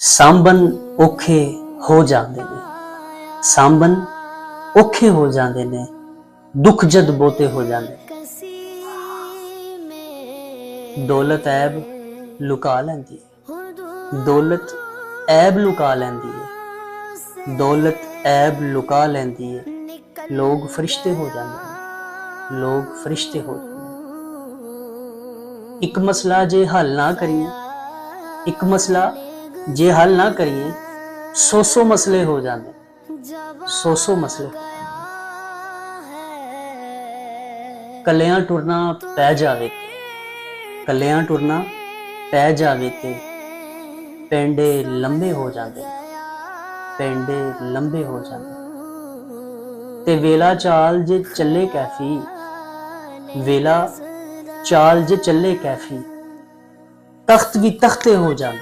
ਸਾਂਭਣ ਔਖੇ ਹੋ ਜਾਂਦੇ ਨੇ, ਸਾਂਭਣ ਔਖੇ ਹੋ ਜਾਂਦੇ ਨੇ, ਦੁੱਖ ਜਦ ਬਹੁਤੇ ਹੋ ਜਾਂਦੇ ਨੇ। ਦੌਲਤ ਐਬ ਲੁਕਾ ਲੈਂਦੀ ਹੈ, ਦੌਲਤ ਐਬ ਲੁਕਾ ਲੈਂਦੀ ਹੈ, ਦੌਲਤ ਐਬ ਲੁਕਾ ਲੈਂਦੀ ਹੈ। ਲੋਕ ਫਰਿਸ਼ਤੇ ਹੋ ਜਾਂਦੇ ਨੇ, ਲੋਕ ਫਰਿਸ਼ਤੇ ਹੋ ਜਾਂਦੇ ਨੇ। ਇੱਕ ਮਸਲਾ ਜੇ ਹੱਲ ਨਾ ਕਰੀਏ, ਇੱਕ ਮਸਲਾ ਜੇ ਹੱਲ ਨਾ ਕਰੀਏ, 100 ਮਸਲੇ ਹੋ ਜਾਂਦੇ, 100 ਮਸਲੇ। ਕੱਲਿਆਂ ਟੁਰਨਾ ਪੈ ਜਾਵੇ, ਕੱਲਿਆਂ ਟੁਰਨਾ ਪੈ ਜਾਵੇ ਤੇ ਪੈਂਡੇ ਲੰਬੇ ਹੋ ਜਾਂਦੇ, ਪੈਂਡੇ ਲੰਬੇ ਹੋ ਜਾਂਦੇ। ਤੇ ਵੇਲਾ ਚਾਲ ਜੇ ਚੱਲੇ ਕੈਫੀ, ਵੇਲਾ ਚਾਲ ਜੇ ਚੱਲੇ ਕੈਫੀ, ਤਖਤ ਵੀ ਤਖਤੇ ਹੋ ਜਾਂਦੇ।